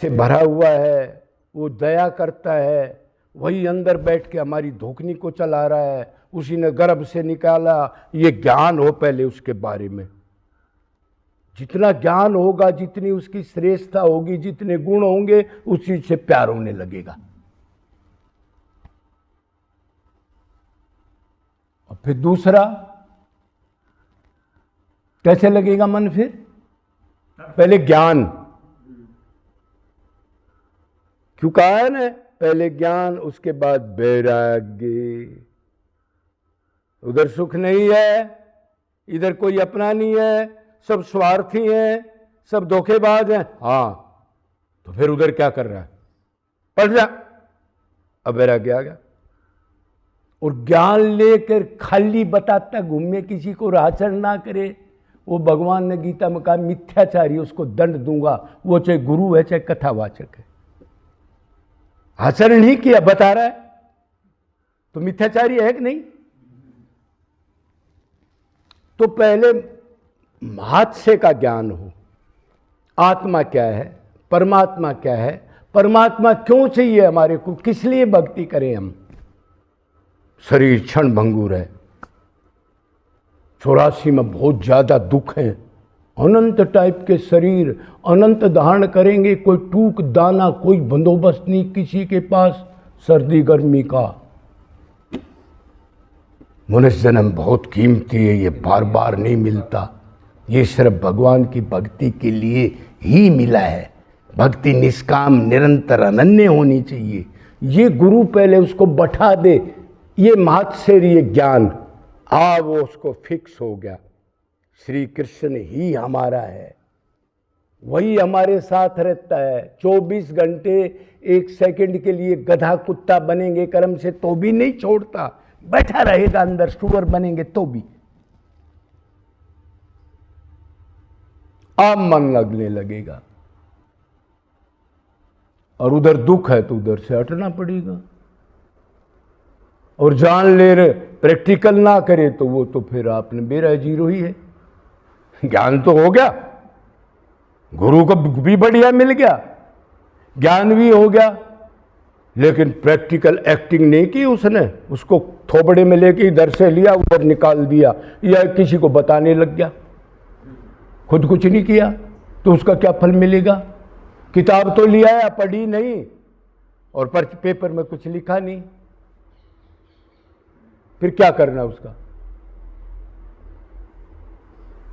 से भरा हुआ है, वो दया करता है, वही अंदर बैठ के हमारी धोखनी को चला रहा है, उसी ने गर्भ से निकाला। ये ज्ञान हो पहले उसके बारे में। जितना ज्ञान होगा, जितनी उसकी श्रेष्ठता होगी, जितने गुण होंगे, उसी से प्यार होने लगेगा। और फिर दूसरा, कैसे लगेगा मन? फिर पहले ज्ञान, क्यों कहा है ना, पहले ज्ञान उसके बाद वैराग्य। उधर सुख नहीं है, इधर कोई अपना नहीं है, सब स्वार्थी हैं, सब धोखेबाज हैं। हाँ, तो फिर उधर क्या कर रहा है? पढ़ जा। अब वैराग्य आ गया। और ज्ञान लेकर खाली बताता घूमे, किसी को आचरण ना करे, वो भगवान ने गीता में कहा मिथ्याचारी, उसको दंड दूंगा, वो चाहे गुरु है चाहे कथावाचक है। आचरण ही किया, बता रहा है, तो मिथ्याचारी है कि नहीं? तो पहले महत्व का ज्ञान हो, आत्मा क्या है, परमात्मा क्या है, परमात्मा क्यों चाहिए हमारे को, किस लिए भक्ति करें हम। शरीर क्षण भंगुर है, 84 में बहुत ज्यादा दुख है, अनंत टाइप के शरीर, अनंत धारण करेंगे, कोई टूक दाना, कोई बंदोबस्त नहीं किसी के पास, सर्दी गर्मी का। मनुष्य जन्म बहुत कीमती है, ये बार बार नहीं मिलता, ये सिर्फ भगवान की भक्ति के लिए ही मिला है। भक्ति निष्काम, निरंतर, अनन्य होनी चाहिए। ये गुरु पहले उसको बैठा दे, ये महत्सर्य ज्ञान, वो उसको फिक्स हो गया। श्री कृष्ण ही हमारा है, वही हमारे साथ रहता है 24 घंटे। 1 सेकंड के लिए गधा कुत्ता बनेंगे कर्म से तो भी नहीं छोड़ता, बैठा रहेगा अंदर, सुअर बनेंगे तो भी। अब मन लगने लगेगा, और उधर दुख है तो उधर से हटना पड़ेगा। और जान ले रहे, प्रैक्टिकल ना करे तो वो तो फिर आपने बेरा जीरो ही है। ज्ञान तो हो गया, गुरु को भी बढ़िया मिल गया, ज्ञान भी हो गया, लेकिन प्रैक्टिकल एक्टिंग नहीं की उसने। उसको थोबड़े में लेके इधर से लिया, उधर निकाल दिया, या किसी को बताने लग गया, खुद कुछ नहीं किया, तो उसका क्या फल मिलेगा? किताब तो लिया है, पढ़ी नहीं, और पेपर में कुछ लिखा नहीं, फिर क्या करना उसका?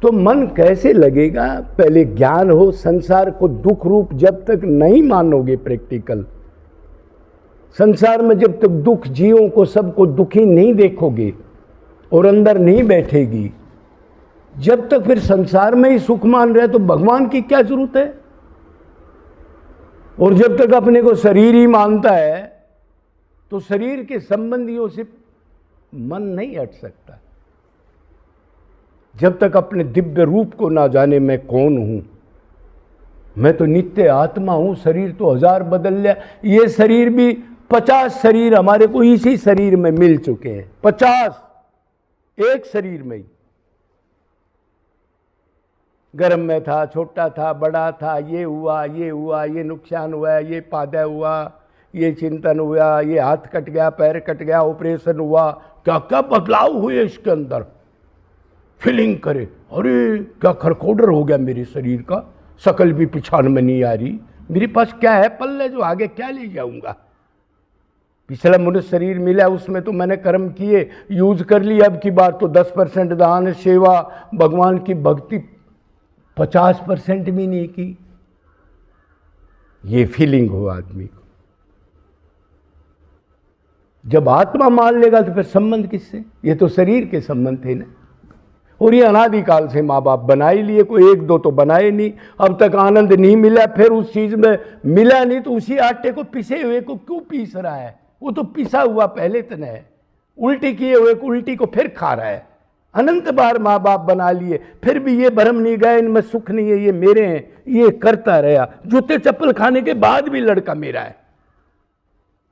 तो मन कैसे लगेगा? पहले ज्ञान हो, संसार को दुख रूप जब तक नहीं मानोगे प्रैक्टिकल, संसार में जब तक दुख, जीवों को सबको दुखी नहीं देखोगे और अंदर नहीं बैठेगी, जब तक फिर संसार में ही सुख मान रहे तो भगवान की क्या जरूरत है? और जब तक अपने को शरीर ही मानता है तो शरीर के संबंधियों से मन नहीं हट सकता। जब तक अपने दिव्य रूप को ना जाने मैं कौन हूं, मैं तो नित्य आत्मा हूं, शरीर तो 1000 बदल लिया, ये शरीर भी 50 शरीर हमारे को इसी शरीर में मिल चुके हैं, 50 एक शरीर में ही। गर्म में था, छोटा था, बड़ा था, ये हुआ, ये हुआ, ये नुकसान हुआ, ये फायदा हुआ, ये चिंतन हुआ, ये हाथ कट गया, पैर कट गया, ऑपरेशन हुआ, क्या क्या बदलाव हुए इसके अंदर। फीलिंग करे, अरे क्या खरखोडर हो गया मेरे शरीर का, शकल भी पिछाड़ में नहीं आ रही, मेरे पास क्या है पल्ले जो आगे क्या ले जाऊंगा। पिछला मनुष्य शरीर मिला, उसमें तो मैंने कर्म किए, यूज कर लिया, अब की बार तो 10% दान, सेवा, भगवान की भक्ति 50% भी नहीं की। ये फीलिंग हो आदमी को। जब आत्मा मान लेगा तो फिर संबंध किससे? ये तो शरीर के संबंध थे ना, और ये अनादिकाल से माँ बाप बना ही लिए, कोई 1-2 तो बनाए नहीं, अब तक आनंद नहीं मिला, फिर उस चीज में मिला नहीं तो उसी आटे को पिसे हुए को क्यों पीस रहा है? वो तो पिसा हुआ पहले तक है, उल्टी किए हुए को उल्टी को फिर खा रहा है। अनंत बार माँ बाप बना लिए, फिर भी ये भरम नहीं गए, इनमें सुख नहीं है, ये मेरे हैं, ये करता रहा। जूते चप्पल खाने के बाद भी लड़का मेरा है।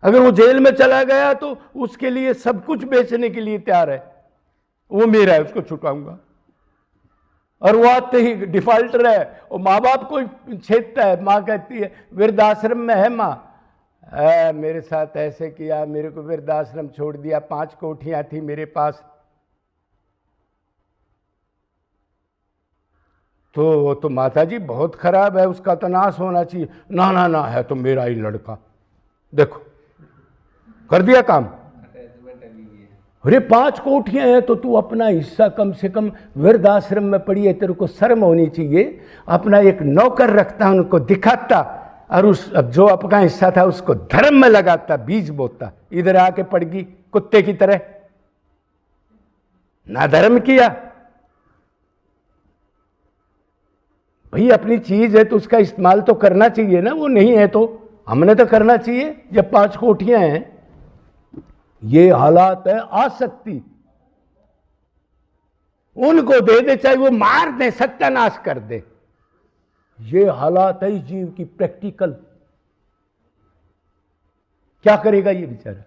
अगर वो जेल में चला गया तो उसके लिए सब कुछ बेचने के लिए तैयार है, वो मेरा है, उसको छुटवाऊंगा। और वो आते ही डिफॉल्टर है, और माँ बाप को छेदता है। माँ कहती है वृद्धाश्रम में है माँ, मेरे साथ ऐसे किया, मेरे को वृद्धाश्रम छोड़ दिया, 5 कोठियां थी मेरे पास। तो वो तो माता जी बहुत खराब है, उसका तो नाश होना चाहिए। ना ना ना, है तो मेरा ही लड़का, देखो कर दिया काम। अरे 5 कोठियां हैं तो तू अपना हिस्सा कम से कम वृद्धाश्रम में पड़ी है, तेरे को शर्म होनी चाहिए। अपना एक नौकर रखता, उनको दिखाता, और उस जो अपना हिस्सा था उसको धर्म में लगाता, बीज बोता। इधर आके पड़ गई कुत्ते की तरह, ना धर्म किया। भाई अपनी चीज है तो उसका इस्तेमाल तो करना चाहिए ना, वो नहीं है तो हमने तो करना चाहिए। जब 5 कोठियां हैं, ये हालात है आसक्ति, उनको दे दे, चाहे वो मार दे, सत्यानाश कर दे, ये हालात है इस जीव की प्रैक्टिकल। क्या करेगा ये बेचारा?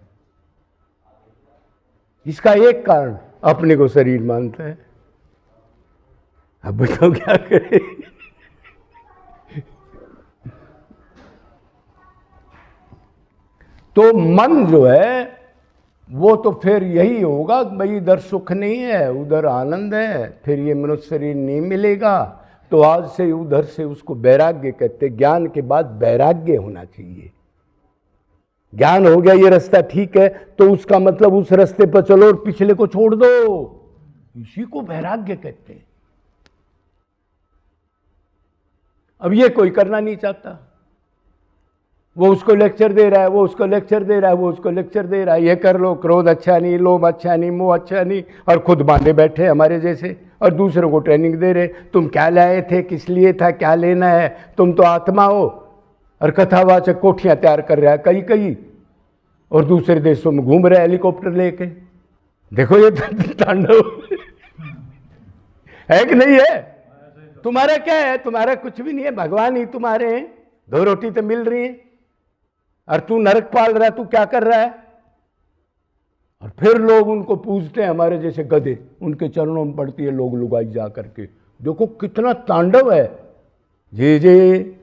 इसका एक कारण अपने को शरीर मानता है। अब बताओ क्या करे? तो मन जो है वो तो फिर यही होगा, भाई इधर सुख नहीं है उधर आनंद है, फिर ये मनुष्य शरीर नहीं मिलेगा। तो आज से उधर से उसको वैराग्य कहते, ज्ञान के बाद वैराग्य होना चाहिए। ज्ञान हो गया ये रास्ता ठीक है, तो उसका मतलब उस रास्ते पर चलो और पिछले को छोड़ दो, इसी को वैराग्य कहते हैं। अब ये कोई करना नहीं चाहता, वो उसको लेक्चर दे रहा है, वो उसको लेक्चर दे रहा है, वो उसको लेक्चर दे रहा है, ये कर लो, क्रोध अच्छा नहीं, लोभ अच्छा नहीं, मोह अच्छा नहीं, और खुद बांधे बैठे हमारे जैसे, और दूसरों को ट्रेनिंग दे रहे, तुम क्या लाए थे, किस लिए था, क्या लेना है, तुम तो आत्मा हो। और कथावाचक कोठियां तैयार कर रहा है कई कई, और दूसरे देशों में घूम रहे हेलीकॉप्टर लेके। देखो ये तांडव है कि नहीं है? तुम्हारा क्या है? तुम्हारा कुछ भी नहीं है, भगवान ही तुम्हारे हैं। 2 रोटी तो मिल रही है, और तू नरक पाल रहा है, तू क्या कर रहा है? और फिर लोग उनको पूजते हैं, हमारे जैसे गधे, उनके चरणों में पड़ती है लोग लुगाई जा करके। देखो कितना तांडव है। जी जी।